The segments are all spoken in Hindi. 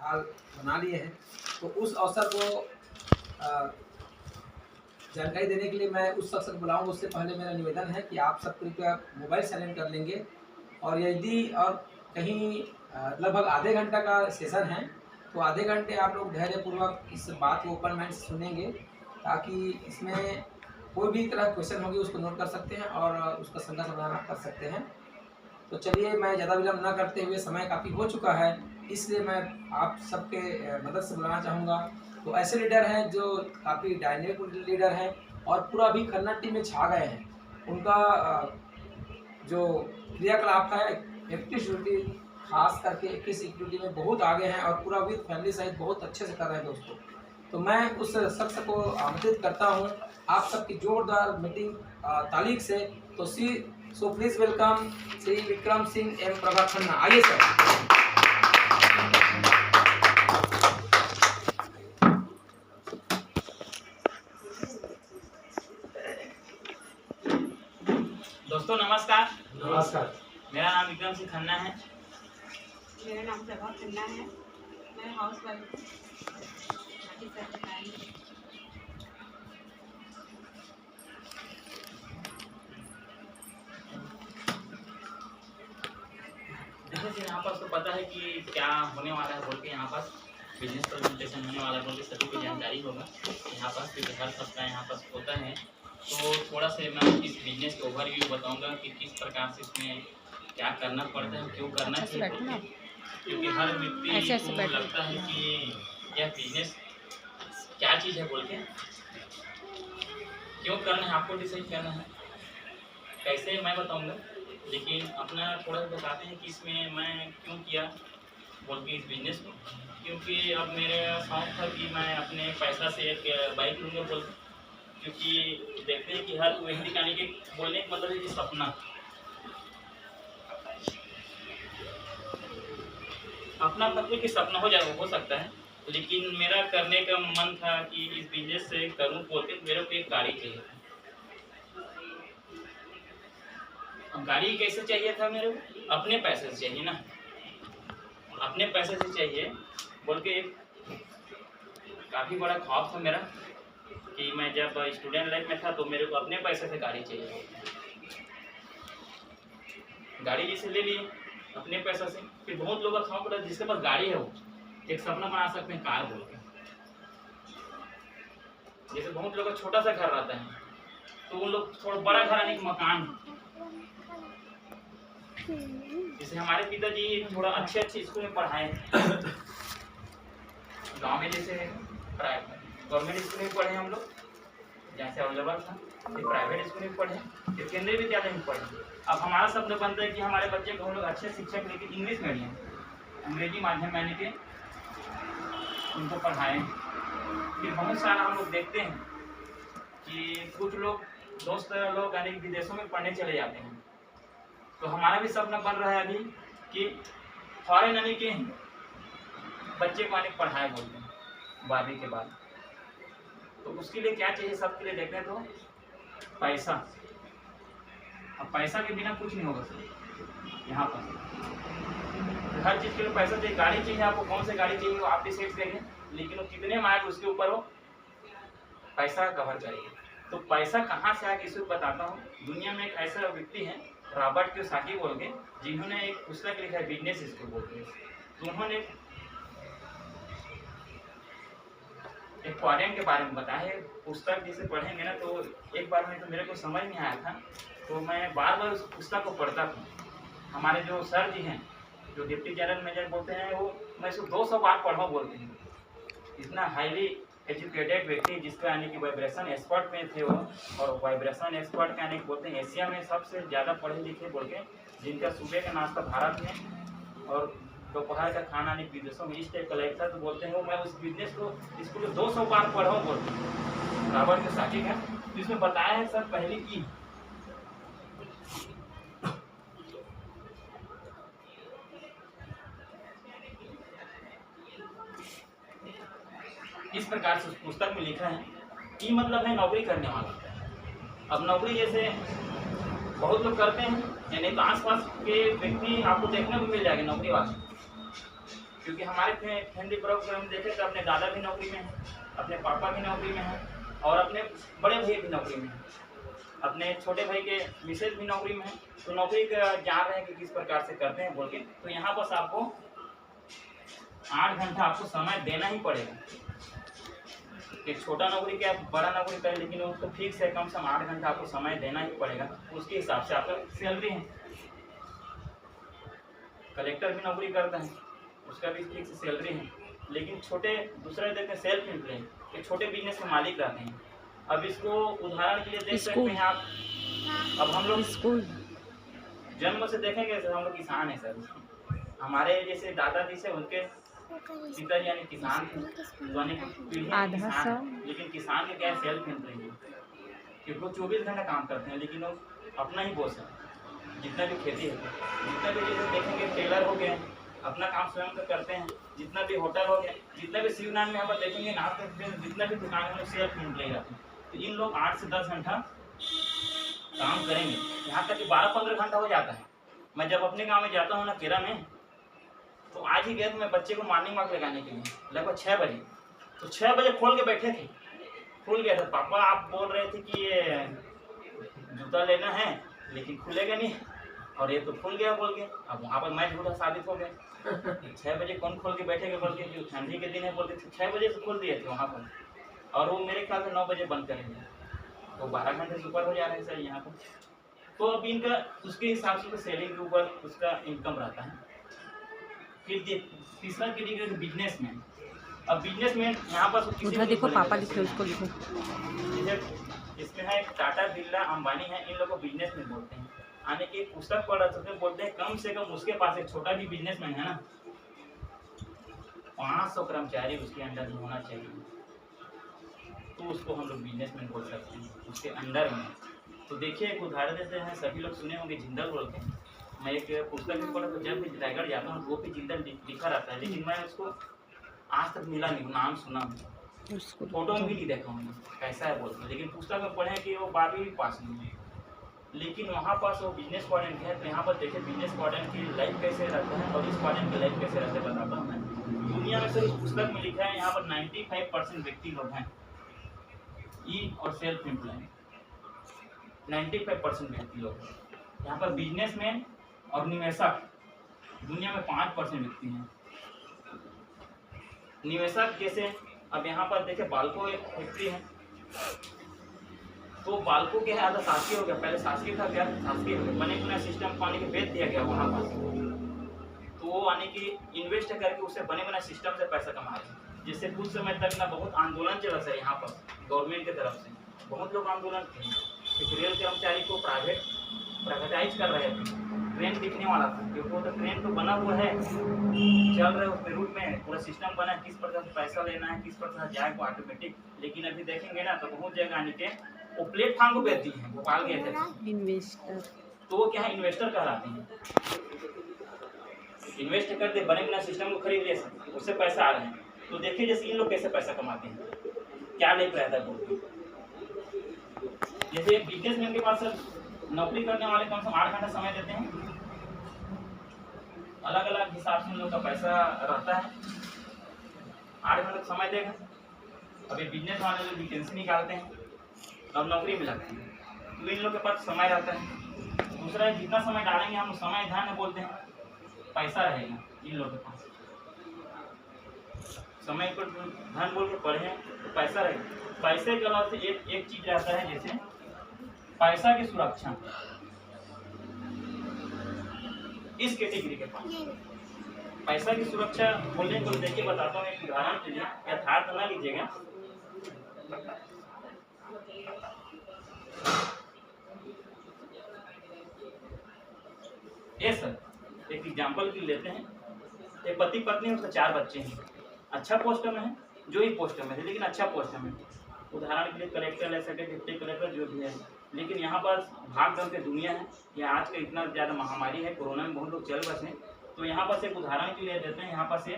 साल बना लिए हैं, तो उस अवसर को जानकारी देने के लिए मैं उस शख्स को बुलाऊँगा। उससे पहले मेरा निवेदन है कि आप सब कृपया मोबाइल साइलेंट कर लेंगे, और यदि और कहीं लगभग आधे घंटा का सेशन है, तो आधे घंटे आप लोग धैर्यपूर्वक इस बात को ओपन माइंड से सुनेंगे, ताकि इसमें कोई भी तरह क्वेश्चन होगी उसको नोट कर सकते हैं और उसका संज्ञा समाधान आप कर सकते हैं। तो चलिए, मैं ज़्यादा विलम्ब न करते हुए, समय काफ़ी हो चुका है, इसलिए मैं आप सबके मदद से बुलाना चाहूँगा। तो ऐसे लीडर हैं जो काफ़ी डायनेमिक लीडर हैं और पूरा अभी कन्नड़ टीम में छा गए हैं। उनका जो क्रियाकलाप है एक्टिविटी, खास करके इक्कीस एक्टिविटी में बहुत आगे हैं और पूरा विद फैमिली सहित बहुत अच्छे से कर रहे हैं दोस्तों। तो मैं उस शख्स को आमंत्रित करता हूं आप सबकी जोरदार मीटिंग तालीक से। तो so please welcome Shri Vikram Singh M Prabha Khanna. आइए सर। दोस्तों नमस्कार। नमस्कार। मेरा नाम विक्रम सिंह खन्ना है। मेरा नाम प्रभा खन्ना है। मैं हाउस वाइफ हूँ। जैसे कि यहाँ पास तो पता है कि क्या होने वाला है बोल के, यहाँ पास बिजनेस प्रेजेंटेशन होने वाला है बोल के सभी को जानकारी होगा यहाँ पास, क्योंकि हर सप्ताह यहाँ पास होता है। तो थोड़ा से मैं इस बिजनेस को ओवरव्यू बताऊंगा कि किस प्रकार से इसमें क्या करना पड़ता है, क्यों करना चाहिए, क्योंकि हर व्यक्ति को लगता है कि यह बिजनेस क्या चीज़ है बोल के, क्यों करना है, आपको डिसाइड करना है कैसे, मैं बताऊंगा। लेकिन अपना थोड़ा सा बताते हैं कि इसमें मैं क्यों किया बोल के इस बिजनेस को, क्योंकि अब मेरे शौक था कि मैं अपने पैसा से एक बाइक लूँगा बोल, क्योंकि देखते हैं कि हर व्यक्ति का के बोलने का मतलब है कि सपना, अपना मतलब कि सपना हो सकता है, लेकिन मेरा करने का मन था कि इस बिजनेस से करूं बोल के मेरे को एक गाड़ी चाहिए था। गाड़ी कैसे चाहिए था मेरे को? अपने पैसे से चाहिए ना, अपने पैसे से चाहिए बोल के एक काफ़ी बड़ा ख्वाब था मेरा कि मैं जब स्टूडेंट लाइफ में था तो मेरे को अपने पैसे से गाड़ी चाहिए। गाड़ी जैसे ले लिए अपने पैसा से, फिर बहुत लोग का ख्वाब रहा जिसके पास गाड़ी है वो एक सपना बना सकते हैं कार बोल के। जैसे बहुत लोग का छोटा सा घर रहता है तो उन लोग थोड़ा बड़ा घर आने का मकान, जैसे हमारे पिताजी थोड़ा अच्छे स्कूल में पढ़ाए गांव में, जैसे गवर्नमेंट स्कूल में पढ़े हम लोग जैसे अवेलेबल था, फिर प्राइवेट स्कूल में पढ़े, फिर केंद्रीय विद्यालय में पढ़े। अब हमारा सपना बनता है कि हमारे बच्चे को हम लोग अच्छे शिक्षक लेके इंग्लिश मीडियम अंग्रेजी माध्यम यानी के उनको पढ़ाएं। फिर बहुत सारा हम लोग देखते हैं कि कुछ लोग दोस्त लोग यानी विदेशों में पढ़ने चले जाते हैं, तो हमारा भी सपना बन रहा है अभी कि फॉरेन यानी के बच्चे को आने पढ़ाए बोलते हैं 12वीं के बाद। तो उसके लिए क्या चाहिए, सबके लिए देखते हैं तो पैसा। अब पैसा के बिना कुछ नहीं होगा सर यहाँ पर, तो हर चीज़ के लिए पैसा चाहिए। गाड़ी चाहिए, आपको कौन सी गाड़ी चाहिए वो आप डिसाइड करेंगे, लेकिन वो कितने माइल उसके ऊपर हो पैसा कवर करेंगे। तो पैसा कहाँ से आया किसी को बताता हूँ। दुनिया में एक ऐसा व्यक्ति है रॉबर्ट कियोसाकी बोल के, जिन्होंने एक पुस्तक लिखा है बिजनेस स्कूल बोल के। तो उन्होंने एक क्वाड्रेंट के बारे में बताया है। पुस्तक जिसे पढ़ेंगे ना तो एक बार में तो मेरे को समझ नहीं आया था, तो मैं बार बार उस पुस्तक को पढ़ता था। हमारे जो सर जी हैं जो डिप्टी जनरल मैनेजर बोलते हैं, वो मैं इसको 200 बार पढ़ा बोलते हैं। इतना हाईली एजुकेटेड व्यक्ति जिसका यानी कि वाइब्रेशन एक्सपर्ट में थे वो, और वाइब्रेशन एक्सपर्ट का यानी बोलते हैं एशिया में सबसे ज़्यादा पढ़े लिखे बोल के, जिनका सुबह का नाश्ता भारत में और दोपहर का खाना नहीं विदेशों में इस टाइप का लाइफ था। तो बोलते हैं वो मैं उस बिजनेस को इसको 200 बार पढ़ा बोलते हैं रॉबर्ट कियोसाकी का। तो इसमें बताया है सर पहले की इस प्रकार से उस पुस्तक में लिखा है कि मतलब है नौकरी करने वाला। अब नौकरी जैसे बहुत लोग करते हैं, यानी तो आसपास के व्यक्ति आपको देखने को मिल जाएंगे नौकरी वाले, क्योंकि हमारे फैमिली प्रोग्राम में देखें तो अपने दादा भी नौकरी में है, अपने पापा भी नौकरी में है, और अपने बड़े भाई भी नौकरी में है, अपने छोटे भाई के मिसेज भी नौकरी में है। तो नौकरी का जान रहे हैं कि किस प्रकार से करते हैं बोल के। तो यहाँ बस आपको 8 घंटा आपको समय देना ही पड़ेगा। एक छोटा नौकरी क्या बड़ा नौकरी करे, लेकिन उसको फिक्स है, कम से कम 8 घंटा आपको समय देना ही पड़ेगा। उसके हिसाब से आपका सैलरी है। कलेक्टर भी नौकरी करता है, उसका भी फिक्स सैलरी है। लेकिन छोटे दूसरे देखते हैं सेल्फ एम्प्लॉय, ये छोटे बिजनेस के मालिक रहते हैं। अब इसको उदाहरण के लिए देख सकते हैं आप। अब हम लोग जन्म से देखेंगे सर, हम लोग किसान है सर। हमारे जैसे दादाजी से उनके पिताजी यानी किसान थे, यानी पीढ़ी किसान। लेकिन किसान के क्या सेल्फ एम्प्लॉय है कि वो 24 घंटा काम करते हैं, लेकिन वो अपना ही बॉस है। जितना भी खेती है, जितना भी जैसे देखेंगे टेलर हो गए, अपना काम स्वयं का करते हैं। जितना भी होटल हो गया, जितना भी शिवनारायण में यहाँ पर देखेंगे ना, जितना भी दुकान है सेल्फ एम्प्लॉय रहते हैं। तो इन लोग 8 से 10 घंटा काम करेंगे, यहाँ तक कि 12-15 घंटा हो जाता है। मैं जब अपने गाँव में जाता हूँ ना केरा में, तो आज ही गया तो मैं बच्चे को मॉर्निंग वॉक लगाने के लिए लगभग 6 बजे। तो 6 बजे खोल के बैठे थे, खुल गया था। पापा आप बोल रहे थे कि ये जूता लेना है लेकिन खुलेगा नहीं, और ये तो खुल गया बोल के। अब वहाँ पर मैं झूठा साबित हो गया। 6 बजे कौन खोल के बैठेगा बोल के, जो ठंडी के दिन है बोलते थे। 6 बजे से खोल दिए थे वहाँ पर, और वो मेरे ख्याल से 9 बजे बंद करेंगे। तो 12 घंटे से ऊपर हो जा रहे हैं सर यहाँ पर। तो अब इनका उसके हिसाब से सेलिंग के ऊपर उसका इनकम रहता है। फिर तीसरा कैटेगरी बिजनेसमैन। अब बिजनेसमैन यहाँ पर उधर देखो, पापा लिखे उसको लिखो। इसमें है टाटा, बिरला, अंबानी है, इन लोगों को बिजनेसमैन बोलते हैं। आने की पुस्तक पढ़ रहे थे, बोलते हैं कम से कम उसके पास एक छोटा भी बिजनेसमैन है ना, 500 कर्मचारी उसके अंडर में होना चाहिए, तो उसको हम लोग बिजनेसमैन बोल सकते हैं उसके अंडर में। तो देखिए एक उदाहरण देते हैं, सभी लोग सुने होंगे जिंदल बोल के। मैं एक पुस्तक भी पढ़ा, तो जब भी रायगढ़ जाता हूँ वो भी जिंदल लिखा रहता है, लेकिन मैं उसको आज तक मिला नहीं, नाम सुना, फोटो में भी नहीं देखा हूँ कैसा है बोलते। लेकिन पुस्तक में पढ़े कि वो 12वीं पास नहीं है, लेकिन वहाँ पास वो बिजनेस स्टूडेंट है। तो यहाँ पर देखिए बिजनेस स्टूडेंट की लाइफ कैसे रहता है और इस स्टूडेंट की लाइफ कैसे रहता है बताता हूँ मैं। दुनिया में सर इस पुस्तक में लिखा है यहाँ पर 95% व्यक्ति लोग हैं ई और सेल्फ एम्प्लॉय, 95% व्यक्ति लोग। यहाँ पर बिजनेसमैन और निवेशक दुनिया में 5% व्यक्ति हैं। निवेशक जैसे अब यहाँ पर देखे बाल्को एक फैक्ट्री है, तो बाल्को के है शासकीय हो गया, पहले शासकीय था, क्या शासकीय हो गया, बने बुने सिस्टम पानी के बेच दिया गया वहाँ पास। तो वो आने की इन्वेस्ट करके उससे बने बने सिस्टम से पैसा कमा रहे हैं, जिससे कुछ समय तक ना बहुत आंदोलन चला सर यहाँ पर गवर्नमेंट की तरफ से। बहुत लोग आंदोलन थे कि रेल कर्मचारी को प्राइवेटाइज कर रहे थे। ट्रेन दिखने वाला था क्योंकि वो तो ट्रेन तो बना हुआ है, चल रहे उसके रूट में पूरा सिस्टम बना है, किस प्रकार से पैसा लेना है, किस प्रकार से जाएगा ऑटोमेटिक। लेकिन अभी देखेंगे ना तो बहुत जगह आने के वो प्लेटफॉर्म को बेचती हैं। भोपाल गए थे इन्वेस्टर, तो वो क्या है इन्वेस्टर कहलाते हैं। इन्वेस्ट करते बने बना सिस्टम को खरीद लिया, उससे पैसा आ रहे हैं। तो देखिए जैसे इन लोग कैसे पैसा कमाते हैं, क्या लेप रहता है बोलते। जैसे बिजनेसमैन के पास नौकरी करने वाले कम से कम 8 घंटा समय देते हैं, अलग अलग हिसाब से उन लोग का पैसा रहता है। 8 घंटा समय देगा। अभी बिजनेस वाले लोग वैकेंसी निकालते हैं और नौकरी में लगते हैं, तो इन लोग के पास समय रहता है। दूसरा जितना समय डालेंगे हम समय ध्यान बोलते हैं, पैसा रहेगा इन लोग के पास। समय पर ध्यान बोल के पढ़े तो पैसा रहेगा। पैसे के अलावा से एक चीज रहता है, जैसे पैसा की सुरक्षा। इस कैटेगरी के पास पैसा की सुरक्षा बोलने को देखिए बताता हूँ एक उदाहरण के लिए, यथार्थ ना लीजिएगा। ये सर एक एग्जांपल की लेते हैं। एक पति पत्नी उसके 4 बच्चे हैं, अच्छा पोस्ट में है, जो ही पोस्ट में है लेकिन अच्छा पोस्ट में। उदाहरण के लिए कलेक्टर ले सके, डिप्टी कलेक्टर जो भी है। लेकिन यहाँ पर भाग दौड़ की दुनिया है, या आज का इतना ज़्यादा महामारी है, कोरोना में बहुत लोग चल बसे। तो यहाँ पर से एक उदाहरण के लिए देते हैं। यहाँ पर से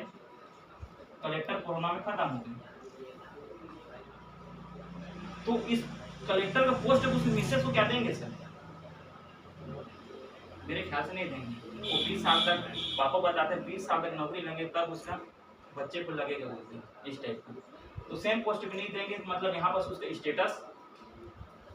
कलेक्टर कोरोना में खत्म हो गए, तो इस कलेक्टर का पोस्ट उसके मिसेस को क्या देंगे सर? मेरे ख्याल से नहीं देंगे। वो 20 साल तक, पापा बताते हैं 20 साल तक नौकरी लेंगे तब उसका बच्चे को लगेगा बोलते हैं इस टाइप का। तो सेम पोस्ट भी नहीं देंगे मतलब यहाँ पर उसका स्टेटस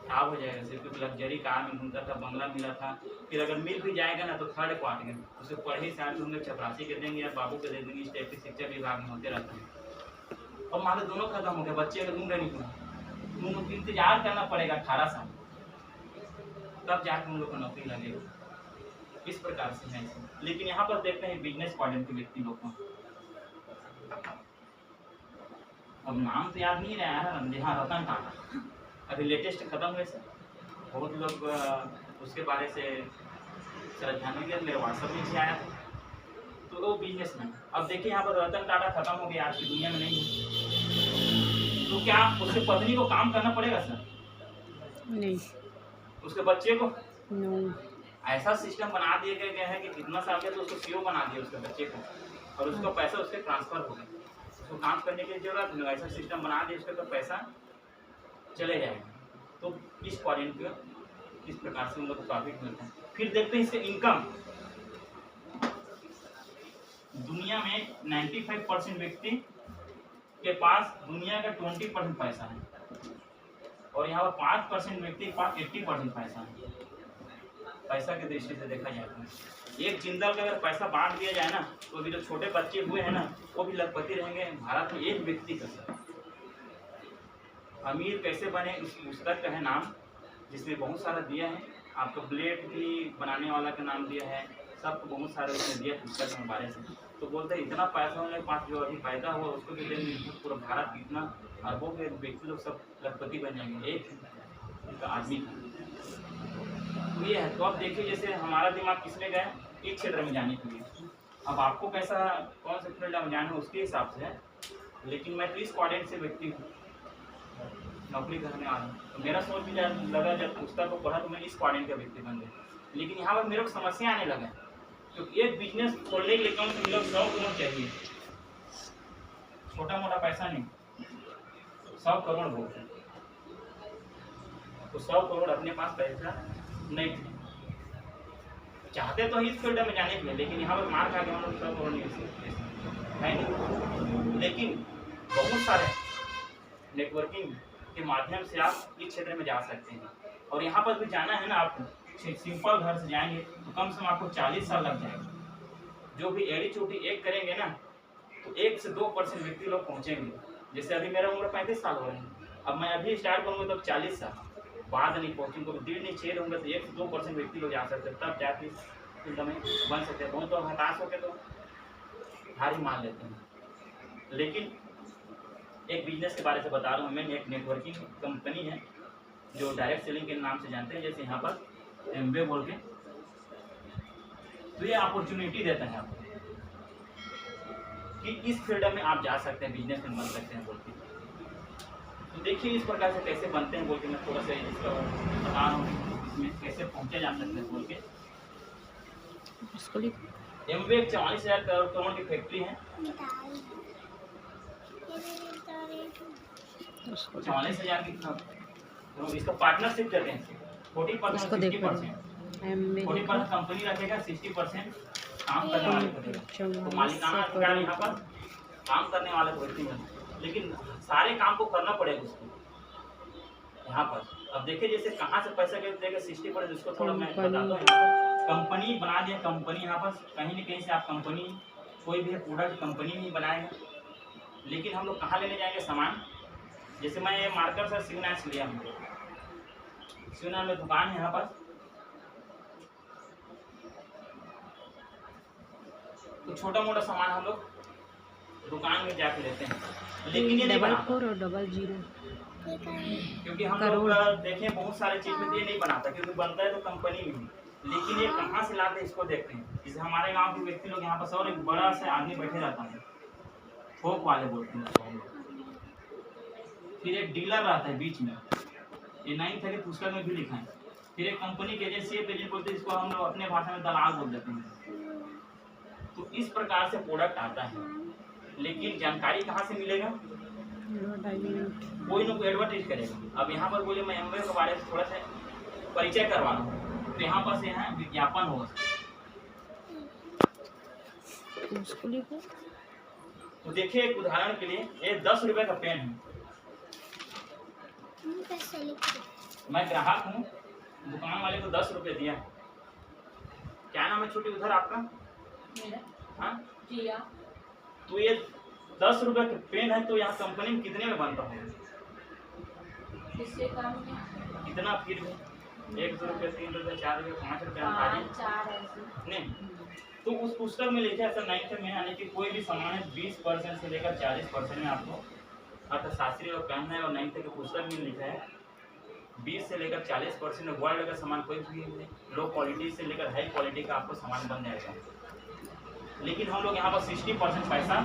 खराब हो जाएगा। सिर्फ लग्जरी कार में घूमता था, बंगला मिला था, फिर अगर मिल भी जाएगा ना तो थर्ड पार्टी में उसे पढ़े साल होंगे, चपरासी के देंगे या बाबू के दे देंगे। इस टाइप की शिक्षा विभाग में होते रहते हैं। और हमारे दोनों खत्म हो गया, बच्चे अगर ढूंढ नहीं हुआ तो इंतजार करना पड़ेगा 18 साल, तब जाकर उन लोग को नौकरी लगेगा। इस प्रकार से है। लेकिन यहाँ पर देखते हैं बिजनेस क्वाड्रेंट के व्यक्ति लोग को, अब नाम तो याद नहीं रहा है, हाँ रतन टाटा अभी लेटेस्ट खत्म हुए सर, बहुत लोग उसके बारे से श्रद्धांजलि दिया, मेरे व्हाट्सएप में भी आया था। तो वो बिजनेसमैन, अब देखिए यहाँ पर रतन टाटा खत्म हो गया, आज की दुनिया में नहीं है, तो क्या उसके पत्नी को काम करना पड़ेगा सर? नहीं। उसके बच्चे को? नहीं। ऐसा सिस्टम बना दिया गया है कि कितना साल के तो उसको सीओ बना दिया उसके बच्चे को, और उसका पैसा उसके ट्रांसफर हो गया, उसको काम करने की जरूरत नहीं। ऐसा सिस्टम बना दिया उसका तो पैसा चले जाएगा। तो इस क्वाड्रेंट को इस प्रकार से उन लोग को प्रॉफिट मिलता है। फिर देखते हैं इससे इनकम। दुनिया में 95% व्यक्ति के पास दुनिया का 20% पैसा है, और यहाँ पर 5% व्यक्ति के पास 80% पैसा है। पैसा की दृष्टि से देखा जाए तो एक जिंदल का अगर पैसा बांट दिया जाए ना तो अभी जो छोटे बच्चे हुए हैं ना वो भी लखपति रहेंगे। भारत में एक व्यक्ति का अमीर कैसे बने उस पुस्तक का है नाम, जिसमें बहुत सारा दिया है। आपको ब्लेड भी बनाने वाला का नाम दिया है, सब बहुत सारे उसने दिया पुस्तक के बारे से। तो बोलते हैं इतना पैसा उनके पास जो अभी पैदा हुआ उसको भी देंगे, पूरा भारत कितना अरबों के व्यक्ति लोग सब लखपति बन जाएंगे एक आदमी का। तो ये है। तो अब देखिए जैसे हमारा दिमाग किसमें गया इस क्षेत्र में जाने के लिए, अब आपको कैसा कौन से फील्ड में जाना है उसके हिसाब से है। लेकिन मैं तो इस क्वाड्रेंट से व्यक्ति हूँ, नौकरी करने वाला हूँ। तो मेरा सोच भी लगा जब पुस्तक को पढ़ा तो मैं इस क्वाड्रेंट का व्यक्ति बन गया। लेकिन यहाँ पर मेरे को समस्या आने लगा, क्योंकि एक बिजनेस खोलने के लिए कम से कम 100 करोड़ चाहिए, छोटा मोटा पैसा नहीं, 100 करोड़ बोलते हैं। तो 100 करोड़ अपने पास पैसा नहीं थे, चाहते तो इस फील्ड में जाने के लिए, लेकिन यहाँ पर मार खा के हम लोग 100 करोड़ नहीं है नहीं। लेकिन बहुत सारे नेटवर्किंग के माध्यम से आप इस क्षेत्र में जा सकते हैं। और यहाँ पर भी जाना है ना, आप सिंपल घर से जाएंगे तो कम से कम आपको 40 साल लग जाएगा। जो भी एड़ी चोटी एक करेंगे ना तो 1 से 2% व्यक्ति लोग पहुँचेंगे। जैसे अभी मेरा उम्र 35 साल हो रहे हैं, अब मैं अभी स्टार्ट करूँगा तब 40 साल बाद नहीं पहुँचूँगा, 1.5 नहीं 6 रहूँगा तो 1 से 2% व्यक्ति लोग जा सकते हैं, तब जाके फील्ड में बन सकते हैं। बहुत तो हताश होकर तो हार ही मान लेते हैं। लेकिन एक बिजनेस के बारे से बता रहा हूँ मैं, एक नेटवर्किंग कंपनी है जो डायरेक्ट सेलिंग के नाम से जानते हैं, जैसे यहाँ पर एमवे बोल के। तो ये अपॉर्चुनिटी देता है आपको कि इस फील्ड में आप जा सकते हैं, बिजनेसमैन बन सकते हैं बोल के। तो देखिए इस प्रकार से कैसे बनते हैं बोल के मैं थोड़ा सा इसका बता रहा हूँ, इसमें कैसे पहुँचे जा सकते हैं बोल के। एमवे 44,000 करोड़ की फैक्ट्री है, 44,000 की इसका पार्टनरशिप करते हैं। 40% 40% कंपनी रखेगा, 60% काम करने वाले को देगा। तो मालिकाना अधिकार यहाँ पर काम करने वाले को व्यक्ति में, लेकिन सारे काम को करना पड़ेगा उसको यहाँ पर। अब देखिए जैसे कहाँ से पैसा देगा 60%, उसको थोड़ा मैं बताता हूँ। कंपनी बना दिया, कंपनी यहाँ पर कहीं न कहीं से आप कंपनी कोई भी प्रोडक्ट कंपनी नहीं बनाएगा, लेकिन हम लोग कहाँ लेने जाएंगे सामान। जैसे मैं ये मार्कर से शिवनाथ से लिया, हमको शिवनाथ में दुकान है यहाँ पर, तो छोटा मोटा सामान हम लोग दुकान में जाके लेते हैं, लेकिन ये नहीं बनाता। 400 क्योंकि हम लोग देखें बहुत सारे चीज में ये नहीं बनाता, क्योंकि बनता है तो कंपनी में, लेकिन ये कहाँ से लाते हैं इसको देखते हैं। जैसे हमारे गांव के व्यक्ति लोग यहाँ पर और एक बड़ा से आदमी बैठे रहता है, थोक वाले बोलते हैं। फिर एक डीलर रहता है बीच में, ये 9th की पुस्तक में भी लिखा है। फिर एक कंपनी के एजेंसी एजेंट बोलते हैं, इसको हम लोग अपने भाषा में दलाल बोल देते हैं। तो इस प्रकार से प्रोडक्ट आता है, लेकिन जानकारी कहाँ से मिलेगा, कोई ना कोई एडवर्टाइज करेगा। अब यहाँ पर बोले मैं एमवे के बारे में थोड़ा सा परिचय करवा रहा हूँ, तो यहाँ पर से यहाँ विज्ञापन होगा, तो उसको लिखो। तो देखिए एक उदाहरण के लिए, ये 10 रुपए का पेन है, मैं ग्राहक हूँ, दुकान वाले को 10 रुपए दिया। क्या नाम है छोटी उधर आपका? मेरा हाँ, जिया। तो ये 10 रुपए का पेन है, तो यहाँ कंपनी में कितने में बनता है? किससे काम है? कितना फिर भी 1 2 रुपये 3 रुपये 4 रुपये 5 रुपये 4 ऐसे नहीं। तो उस पुस्तक में लिखा है सर 9th में, यानी कि कोई भी सामान है 20% से लेकर 40% में आपको अर्थशास्त्री और कहना है, और 9th के पुस्तक में लिखा है 20 से लेकर 40% में वर्ल्ड का सामान कोई भी लो क्वालिटी से लेकर हाई क्वालिटी का आपको सामान बन जाएगा। लेकिन हम लोग यहाँ पर 60% पैसा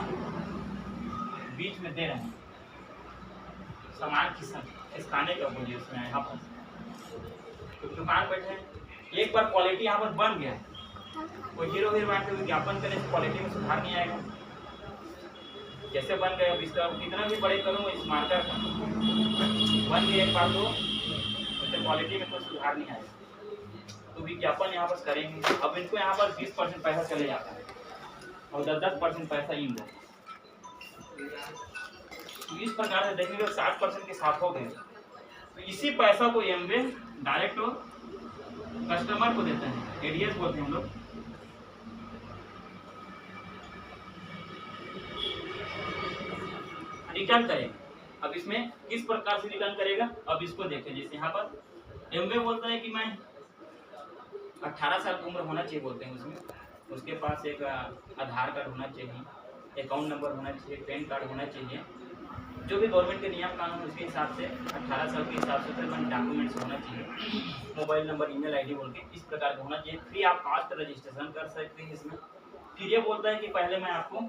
बीच में दे रहे हैं, सामान खाने का बोलिए उसमें यहाँ पर। तो दुकान बैठे, एक बार क्वालिटी यहाँ पर बन गया, कोई हीरो हीरोइन के विज्ञापन करने से क्वालिटी में सुधार नहीं आएगा। कैसे बन गया, अब इसका कितना भी बड़े करूँ इस मार्कर बन गया एक बार, तो क्वालिटी में कोई सुधार नहीं आएगा। तो विज्ञापन यहाँ पर करेंगे, अब इनको यहाँ पर 20% पैसा चले जाता है और 10% पैसा इन लोग। तो इस प्रकार से देखेंगे 60% के साथ हो गए। तो इसी पैसा को एमवे डायरेक्ट कस्टमर को देते हैं, एडीएस बोलते हैं हम लोग। रिटर्न करेगा। अब इसमें किस प्रकार से रिटर्न करेगा, अब इसको देखें। जैसे यहाँ पर एमवे बोलता है कि मैं 18 साल की उम्र होना चाहिए बोलते हैं उसमें, उसके पास एक आधार कार्ड होना चाहिए, अकाउंट नंबर होना चाहिए, पैन कार्ड होना चाहिए, जो भी गवर्नमेंट के नियम कानून उसके हिसाब से 18 साल के हिसाब से डॉक्यूमेंट्स होना चाहिए, मोबाइल नंबर ईमेल आईडी बोल के इस प्रकार का होना चाहिए। फिर आप कास्ट रजिस्ट्रेशन कर सकते हैं इसमें। फिर ये बोलता है कि पहले मैं आपको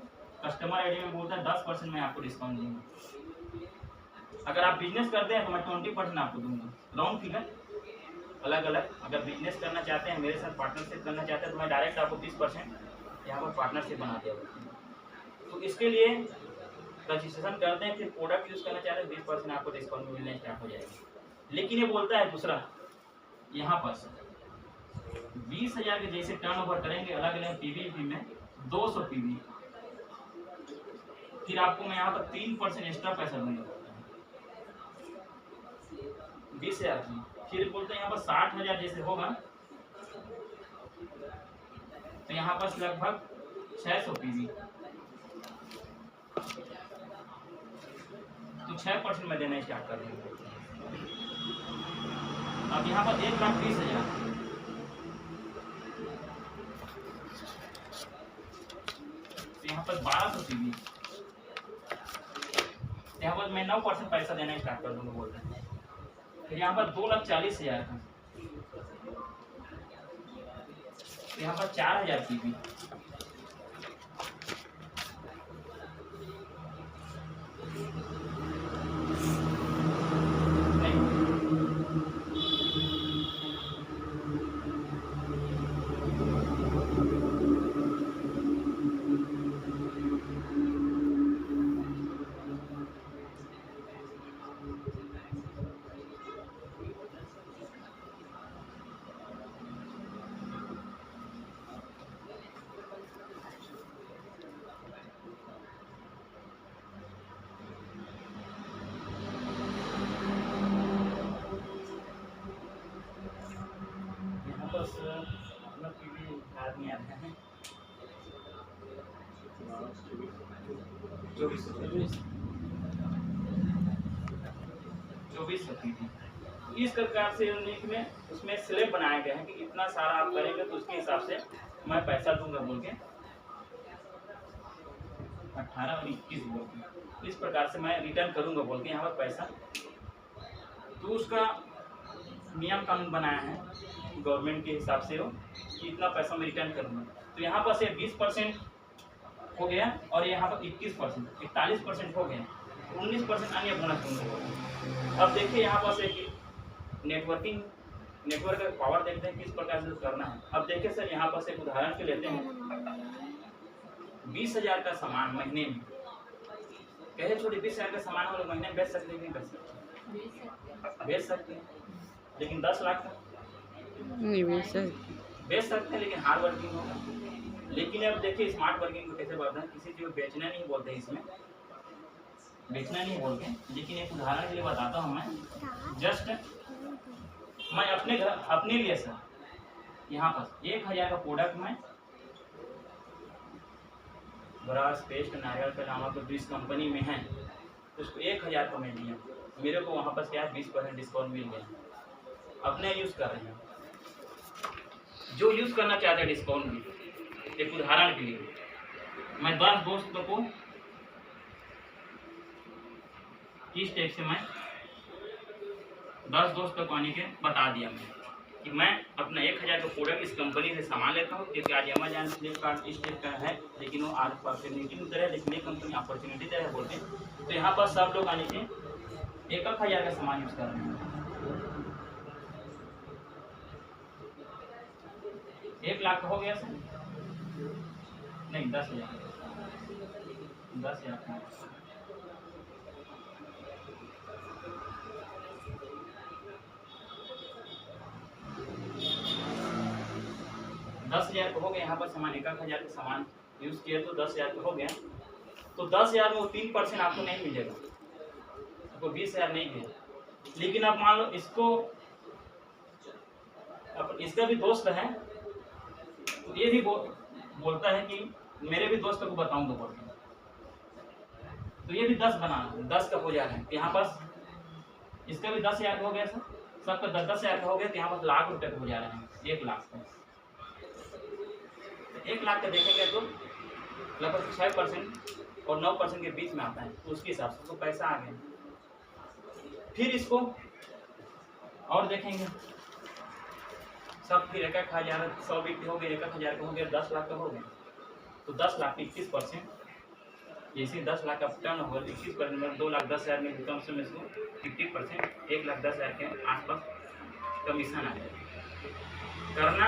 कस्टमर आईडी में बोलता है 10% मैं आपको डिस्काउंट दूंगा। अगर आप बिजनेस करते हैं तो मैं 20% आपको दूंगा, राउंड फिगर अलग अलग। अगर बिजनेस करना चाहते हैं, मेरे साथ पार्टनरशिप करना चाहते हैं, तो मैं डायरेक्ट आपको 20% यहाँ पर पार्टनरशिप बना दिया। तो इसके लिए रजिस्ट्रेशन करते हैं, फिर प्रोडक्ट यूज़ करना चाहते हैं 20% आपको डिस्काउंट मिलना स्टार्ट हो जाएगा। लेकिन ये बोलता है दूसरा, यहाँ पर 20,000 के जैसे टर्नओवर करेंगे अलग अलग पीवी में 200 पीवी, फिर आपको मैं यहाँ पर 3% एक्स्ट्रा पैसा दूंगा 20,000 की। फिर बोलते हैं यहाँ पर 60,000 जैसे होगा तो यहाँ पर लगभग 600 पीवी, तो 6% में देना स्टार्ट कर देंगे। अब यहाँ पर 1,20,000, तो यहाँ पर 1200 पीवी, यहाँ पर मैं 9% पैसा देना स्टार्ट कर दूंगा बोल रहे हैं। फिर यहाँ पर 2,40,000 का, तो यहाँ पर 4,000 पीवी, अपना पीवी याद नहीं आता है, 2400 पीवी। इस प्रकार से यूनिक में उसमें स्लैब बनाया गया है कि इतना सारा आप करेंगे तो उसके हिसाब से मैं पैसा दूंगा बोल के 18 और 21 बोल के इस प्रकार से मैं रिटर्न करूंगा बोल के यहाँ पर पैसा। तो उसका नियम कानून बनाया है गवर्नमेंट के हिसाब से हो कि इतना पैसा मैं रिटर्न करूँगा। तो यहाँ पर से 20% हो गया और यहाँ पर 21%, 41% हो गया, 19% अन्य बोनस दूंगा। अब देखिए यहाँ पर से नेटवर्क का पावर देखते हैं किस प्रकार से करना है। अब देखिए सर यहाँ पर से एक उदाहरण के लेते हैं, 20,000 का सामान महीने में, कहे छोटे 20,000 का सामान हम लोग महीने में बेच सकते हैं, नहीं बेच सकते? बेच सकते हैं, लेकिन 10 लाख का नहीं बेच सकते हैं, लेकिन हार्ड वर्किंग होगा। लेकिन अब देखिए स्मार्ट वर्किंग को कैसे बोलते हैं, किसी चीज़ को बेचना नहीं बोलते इसमें, बेचना नहीं बोलते। लेकिन एक उदाहरण के लिए बताता हूँ मैं, जस्ट मैं अपने घर अपने लिए सर यहाँ पर 1000 का प्रोडक्ट में ब्रश पेस्ट नारियल का नामक तो 20 कंपनी में है, तो उसको 1000 का मैं दिया, मेरे को वहाँ पर क्या 20% डिस्काउंट मिल गया। अपने यूज़ कर रहे हैं, जो यूज़ करना चाहते हैं डिस्काउंट में। एक उदाहरण के लिए मैं 10 दोस्तों को इस टाइप से मैं 10 दोस्तों को आने के बता दिया मैं कि मैं अपना 1000 का प्रोडक्ट इस कंपनी से सामान लेता हूँ, क्योंकि आज अमेजन फ्लिपकार्ट इस टाइप का है, लेकिन वो आज अपॉर्चुनिटी की तरह है, लेकिन ये कंपनी अपॉर्चुनिटी तरह है बोलते हैं। तो यहाँ पर सब लोग आने के 1000 का सामान यूज़ कर रहे हैं। 1 लाख हो गया सर, नहीं 10,000 10,000 का हो गया। यहाँ पर सामान 1000 का सामान यूज़ किया तो 10,000 का हो गया। तो 10,000 में वो 3% आपको नहीं मिलेगा, आपको 20,000 नहीं मिलेगा। लेकिन आप मान लो इसको इसका भी दोस्त है, तो ये भी बोलता है कि मेरे भी दोस्तों को बताऊंगा बोल के, तो ये भी 10 बनाना 10 का हो जा रहा है। तो यहाँ पास इसका भी 10,000 का हो गया सर, सबका 10,000 का हो गया, तो यहाँ पर लाख रुपये हो जा रहे हैं। 1 लाख का 1 लाख का देखेंगे तो लगभग 6% और 9% के बीच में आता है, तो उसके हिसाब से तो पैसा आ गया। फिर इसको और देखेंगे सब, फिर 1,000 100 बिक्री हो गया, 1,000 का हो गया, 10 लाख का हो गया। तो 10 लाख के 21%, जैसे 10 लाख का टर्न होगा 21% में 2,10,000 में कम से इसको 50%, 1,10,000 के आसपास कमीशन आ जाएगा। करना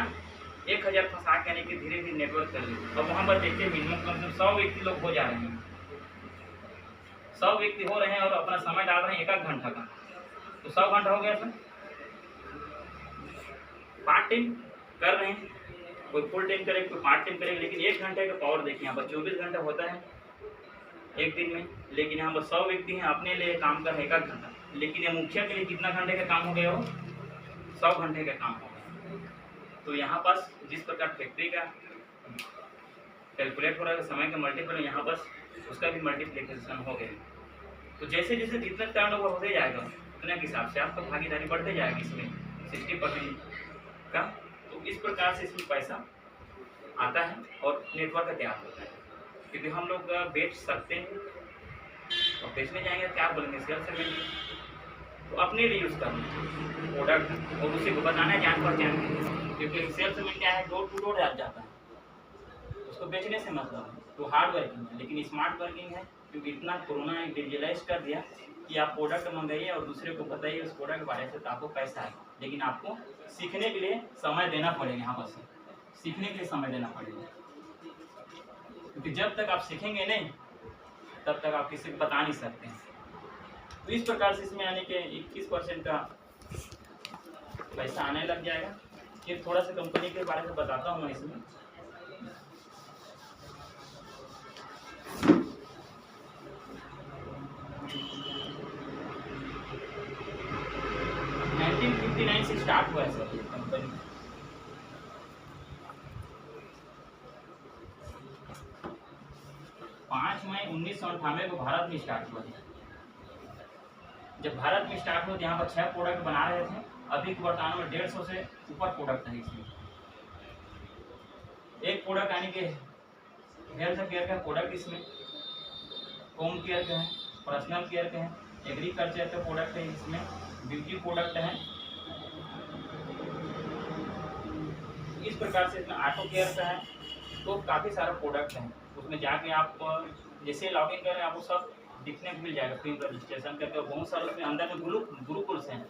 1,000 फंसा के यानी कि धीरे धीरे नेटवर्क कर लीजिए। अब वहाँ पर देखिए मिनिमम कम से कम 100 व्यक्ति लोग हो जा रहे हैं, 100 व्यक्ति हो रहे हैं और अपना समय डाल रहे हैं 1 घंटा का, तो 100 घंटा हो गया सर। पार्ट टाइम कर रहे हैं, कोई फुल टाइम करेगा, कोई पार्ट टाइम करेगा, लेकिन 1 घंटे का पावर देखिए यहाँ पर 24 घंटा होता है एक दिन में, लेकिन यहाँ पर 100 व्यक्ति हैं अपने लिए काम कर रहे हैं 1 घंटा, लेकिन ये मुखिया के लिए कितना घंटे का काम हो गया हो, 100 घंटे का काम हो गया। तो यहाँ पास जिस प्रकार फैक्ट्री का कैलकुलेट हो रहा है समय का मल्टीपल, यहाँ पास उसका भी मल्टीप्लिकेशन हो गया। तो जैसे जैसे जितना टर्नओवर होते जाएगा उतने के हिसाब से आपका भागीदारी बढ़ते जाएगी इसमें 60% का। तो इस प्रकार से इसमें पैसा आता है और नेटवर्क का तैयार होता है, क्योंकि हम लोग बेच सकते हैं और बेचने जाएंगे क्या बोलेंगे सेल्स में, तो अपने लिए यूज़ करना प्रोडक्ट और उसी को बताना जान पहचान, क्योंकि सेल्स में क्या है डोर टू डोर जाता है, उसको बेचने से मतलब है। तो हार्ड वर्किंग है, लेकिन स्मार्ट वर्किंग है, क्योंकि इतना कोरोना ने डिजिटलाइज कर दिया कि आप प्रोडक्ट मंगाइए और दूसरे को बताइए उस प्रोडक्ट के बारे में, तो आपको पैसा आएगा। लेकिन आपको सीखने के लिए समय देना पड़ेगा, यहाँ पर सीखने के लिए समय देना पड़ेगा, क्योंकि जब तक आप सीखेंगे नहीं तब तक आप किसी को बता नहीं सकते। तो इस प्रकार से इसमें आने के 21% का पैसा आने लग जाएगा। फिर थोड़ा सा कंपनी के बारे में बताता हूँ मैं इसमें। से स्टार्ट हुआ है सर ये कंपनी। 5 मई 1998 को भारत में स्टार्ट हुआ है। जब भारत में स्टार्ट हुआ यहाँ पर 6 प्रोडक्ट बना रहे थे, अभी वर्तमान में 150 से ऊपर प्रोडक्ट है इसमें। एक प्रोडक्ट आने के हेल्थ केयर का प्रोडक्ट इसमें, होम केयर का है, पर्सनल केयर का है, एग्रीकल्चर का प्रोडक्ट है इसमें, ब्यूटी प्रोडक्ट है, इस प्रकार से इसमें ऑटो केयर का है। तो काफ़ी सारा प्रोडक्ट है उसमें। जाके आप जैसे लॉगिन करें आपको सब दिखने को मिल जाएगा, प्री रजिस्ट्रेशन करके। बहुत सारे उसमें अंदर में गुरुकुल्स हैं,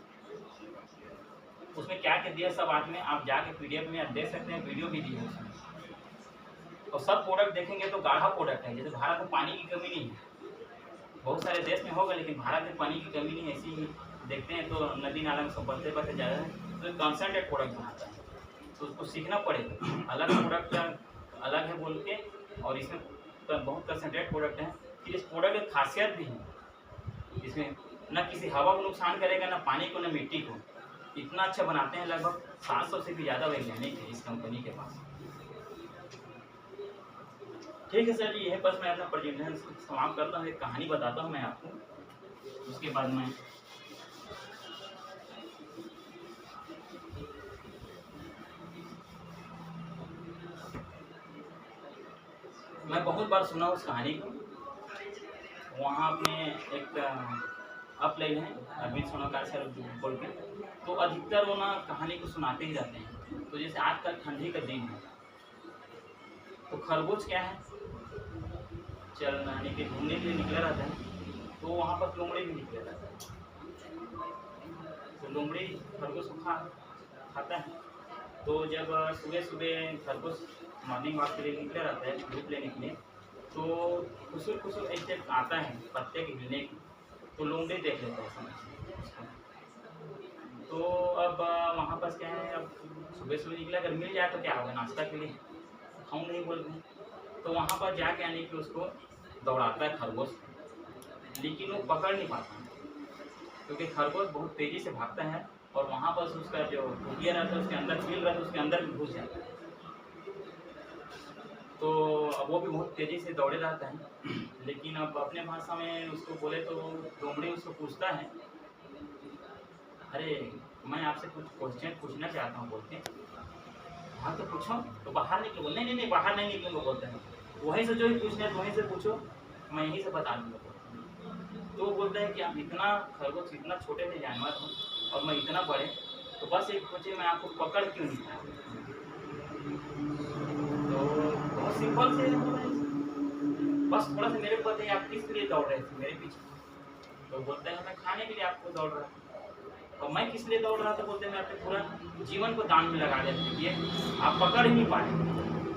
उसमें क्या क्या दिया सब आज में आप जाके PDF में आप देख सकते हैं, वीडियो भी दी है उसमें। और सब प्रोडक्ट देखेंगे तो गाढ़ा प्रोडक्ट है। जैसे भारत में पानी की कमी नहीं है, बहुत सारे देश में होगा, लेकिन भारत में पानी की कमी नहीं है। ऐसी ही देखते हैं तो नदी नाला में सब बढ़ते बढ़ते जा रहे हैं, तो कंसंट्रेट प्रोडक्ट बनाता है, तो उसको सीखना पड़ेगा। अलग प्रोडक्ट का अलग है बोल के, और इसमें बहुत कंसनट्रेट प्रोडक्ट है। फिर इस प्रोडक्ट की खासियत भी है, इसमें न किसी हवा को नुकसान करेगा, न पानी को, न मिट्टी को। इतना अच्छा बनाते हैं, लगभग 700 से भी ज़्यादा वैज्ञानिक है इस कंपनी के पास। ठीक है सर जी, यह बस मैं अपना प्रेजेंटेशन समाप्त करता हूँ। एक कहानी बताता हूँ मैं आपको, उसके बाद मैं बहुत बार सुना उस कहानी को। वहाँ अपने एक अपलाइन है अरविंद सोनाकार सर बोल के, तो अधिकतर वो ना कहानी को सुनाते ही रहते हैं। तो जैसे आजकल ठंडी का दिन है, तो खरगोश क्या है, चल यानी कि घूमने के लिए निकला रहता है। तो वहाँ पर लोमड़ी भी निकला रहता है। तो लोमड़ी खरगोश को खाता है। तो जब सुबह सुबह खरगोश मॉर्निंग वॉक के लिए निकला रहता है, धूप लेने के लिए, तो खुशुर खुशुर ऐसे आता है पत्ते के हिलने की, तो लोमड़ी देख लेता है उसको। तो अब वहाँ पर क्या है, अब सुबह सुबह निकला, अगर मिल जाए तो क्या होगा, नाश्ता के लिए खाऊँ नहीं बोल रहे। तो वहाँ पर जाके आने की उसको दौड़ाता है खरगोश, लेकिन वो पकड़ नहीं पाता, क्योंकि खरगोश बहुत तेज़ी से भागता है, और वहाँ पर उसका जो भुजिया रहता है उसके अंदर कील रहता है, उसके अंदर भी घुस जाता है। तो अब वो भी बहुत तेज़ी से दौड़े रहता है। लेकिन अब अपने भाषा में उसको बोले तो लोमड़ी उसको पूछता है, अरे मैं आपसे कुछ क्वेश्चन पूछना चाहता हूँ बोलते। हाँ तो पूछो। तो बाहर निकलो। नहीं नहीं बाहर नहीं निकलूँगा बोलते हैं। वहीं से जो ही पूछना है वहीं से पूछो, मैं यहीं से बता दूँगा। तो वो बोलता है कि आप इतना खरगोश इतना छोटे से जानवर हो और मैं इतना बड़े, तो बस एक पूछिए मैं आपको पकड़ क्यों नहीं पाया। तो बहुत सिंपल से बस थोड़ा सा मेरे को बताइए आप किस लिए दौड़ रहे थे मेरे पीछे। तो बोलते हैं मैं खाने के लिए आपको दौड़ रहा था। और मैं किस लिए दौड़ रहा था, बोलते हैं मैं अपने पूरा जीवन को दान में लगा देते ये आप पकड़ ही नहीं पाए।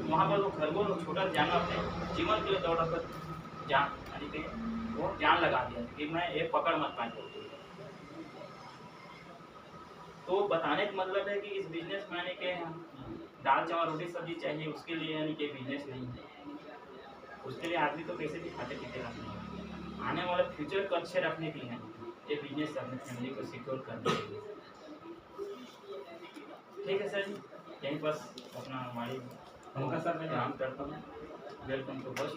वहाँ पर वो खरगोश छोटा जानवर अपने जीवन के लिए दौड़ रहा था, जान यानी कि वो जान लगा दिया कि मैं ये पकड़ मत पाए। तो बताने का मतलब है कि इस बिजनेस में यानी कि दाल चावल रोटी सब्जी चाहिए, उसके लिए यानी कि बिजनेस नहीं है। उसके लिए आदमी तो कैसे भी खाते पीते रहते हैं, आने वाले फ्यूचर को अच्छे रखने के लिए ये बिजनेस अपनी फैमिली को सिक्योर करने के लिए। ठीक है सर जी, यहीं बस अपना हमारी काम करता हूँ। वेलकम टू बस।